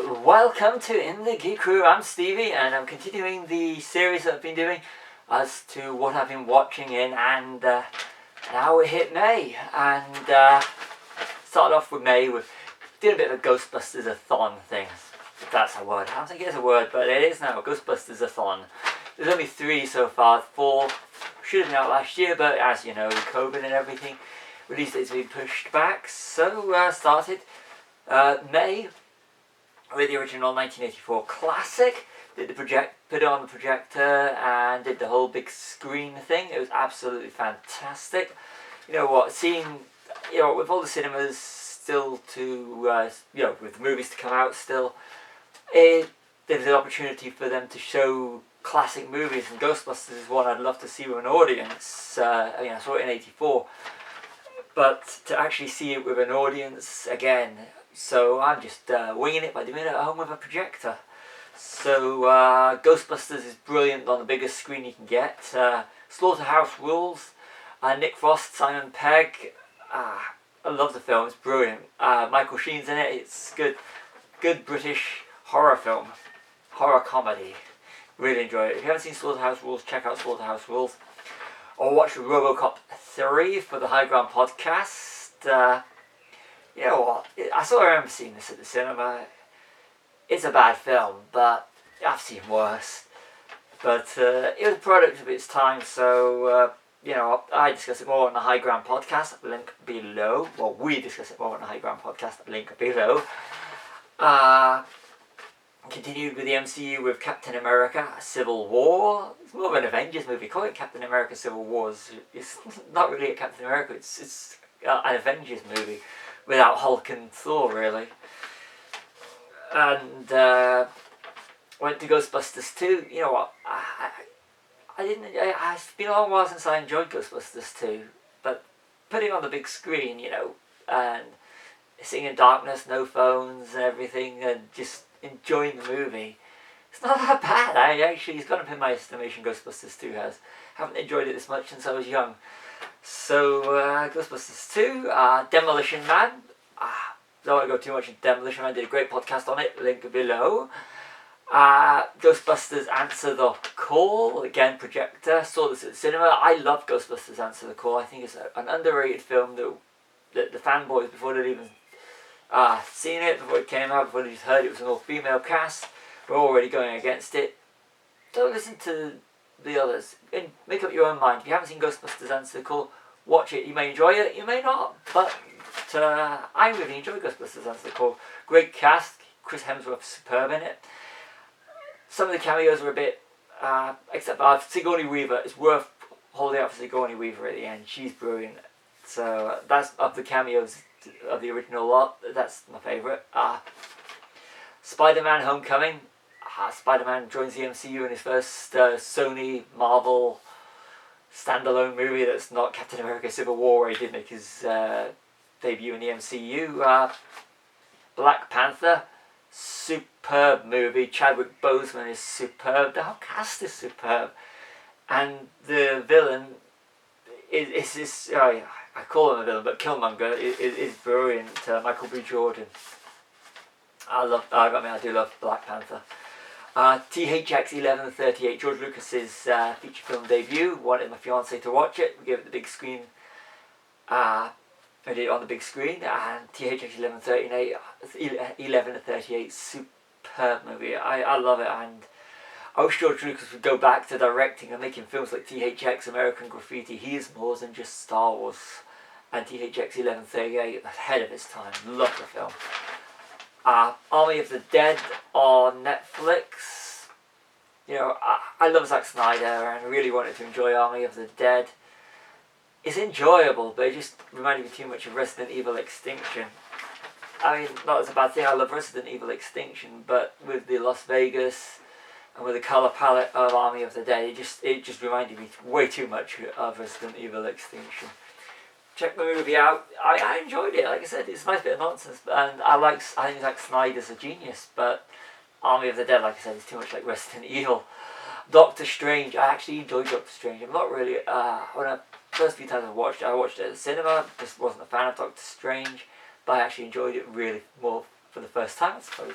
Welcome to In the Geek Crew. I'm Stevie, and I'm continuing the series that I've been doing as to what I've been watching in, and now we hit May, and started off with May with doing a bit of a Ghostbusters-a-thon thing, if that's a word. I don't think it's a word, but it is now, Ghostbusters-a-thon. There's only 3 so far, 4 should have been out last year, but as you know, with COVID and everything, release dates have been pushed back, so started May with the original 1984 classic. Put it on the projector and did the whole big screen thing. It was absolutely fantastic. You know what, seeing, with all the cinemas still to, with the movies to come out still, there's an opportunity for them to show classic movies, and Ghostbusters is one I'd love to see with an audience. I saw it in '84, but to actually see it with an audience again, so I'm just winging it by doing it at home with a projector. So Ghostbusters is brilliant on the biggest screen you can get. Slaughterhouse rules. Nick Frost, Simon Pegg. I love the film. It's brilliant. Michael Sheen's in it. It's good British horror film, horror comedy. Really enjoy it. If you haven't seen Slaughterhouse Rules, check out Slaughterhouse Rules. Or watch RoboCop 3 for the High Ground podcast. You know what? I remember seeing this at the cinema. It's a bad film, but I've seen worse. But it was a product of its time, so I discuss it more on the High Ground podcast. Link below. Well, we discuss it more on the High Ground podcast. Link below. Continued with the MCU with Captain America: Civil War. It's more of an Avengers movie. Call it Captain America: Civil War. It's not really a Captain America. It's an Avengers movie without Hulk and Thor, really. And went to Ghostbusters 2. You know what? It's been a long while since I enjoyed Ghostbusters 2, but putting on the big screen, and sitting in darkness, no phones and everything, and just enjoying the movie, it's not that bad. It's gone up in my estimation. Ghostbusters 2 has. Haven't enjoyed it this much since I was young. So Ghostbusters 2, Demolition Man. Don't want to go too much into Demolition Man. Did a great podcast on it. Link below. Ghostbusters Answer the Call. Again, projector. Saw this at the cinema. I love Ghostbusters Answer the Call. I think it's an underrated film that the fanboys, before they'd even seen it, before it came out, before they just heard it was an all-female cast, were already going against it. Don't listen to the others. And make up your own mind. If you haven't seen Ghostbusters Answer the Call, watch it. You may enjoy it, you may not. But I really enjoy Ghostbusters Answer the Call. Great cast. Chris Hemsworth's superb in it. Some of the cameos are a bit, except Sigourney Weaver. It's worth holding out for Sigourney Weaver at the end. She's brilliant. So that's of the cameos of the original lot. That's my favourite. Spider-Man: Homecoming. Spider-Man joins the MCU in his first Sony Marvel standalone movie that's not Captain America: Civil War, where he did make his debut in the MCU. Black Panther. Superb movie. Chadwick Boseman is superb. The whole cast is superb. And the villain is this, I call him a villain, but Killmonger is brilliant. Michael B. Jordan. I do love Black Panther. THX 1138, George Lucas's feature film debut. Wanted my fiance to watch it. We gave it the big screen. I did it on the big screen, and THX 1138, superb movie. I love it, and I wish George Lucas would go back to directing and making films like THX, American Graffiti. He is more than just Star Wars. And THX 1138, ahead of its time. Love the film. Army of the Dead on Netflix. I love Zack Snyder, and I really wanted to enjoy Army of the Dead. It's enjoyable, but it just reminded me too much of Resident Evil Extinction. I mean, not as a bad thing. I love Resident Evil Extinction, but with the Las Vegas and with the colour palette of Army of the Dead, it just reminded me way too much of Resident Evil Extinction. Check the movie out. I enjoyed it. Like I said, it's a nice bit of nonsense, and I think Zack Snyder's a genius, but Army of the Dead, like I said, is too much like Resident Evil. Doctor Strange. I actually enjoyed Doctor Strange. I'm not really first few times I watched it at the cinema. Just wasn't a fan of Doctor Strange, but I actually enjoyed it really more for the first time, I suppose.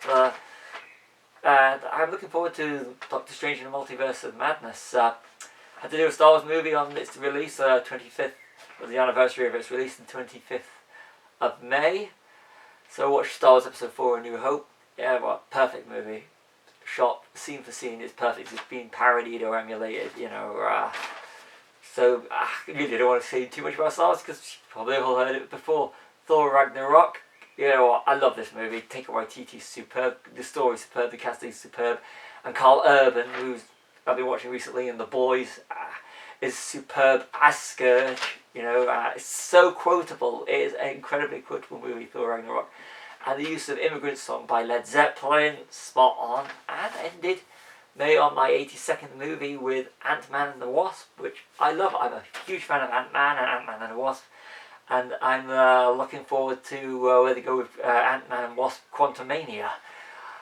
And I'm looking forward to Doctor Strange in the Multiverse of Madness. Had to do a Star Wars movie on its release, 25th, or the anniversary of its release, the 25th of May. So I watched Star Wars Episode 4, A New Hope. Yeah, well, perfect movie. Shot scene for scene, it's perfect. It's been parodied or emulated, you know. So I really don't want to say too much about Star Wars because you've probably all heard it before. Thor Ragnarok. You know what? I love this movie. Taika Waititi's superb. The story's superb. The casting's superb. And Carl Urban, who's I've been watching recently in The Boys, is superb as Scourge. You know, it's so quotable. It is an incredibly quotable movie, Thor Ragnarok. And the use of Immigrant Song by Led Zeppelin, spot on. And ended May on my 82nd movie with Ant-Man and the Wasp, which I love. I'm a huge fan of Ant-Man and Ant-Man and the Wasp. And I'm looking forward to where they go with Ant-Man and Wasp Quantumania.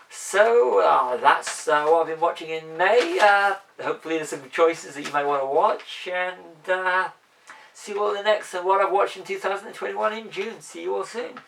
So that's what I've been watching in May. Hopefully there's some choices that you might want to watch. And see you all in the next and what I've watched in 2021 in June. See you all soon.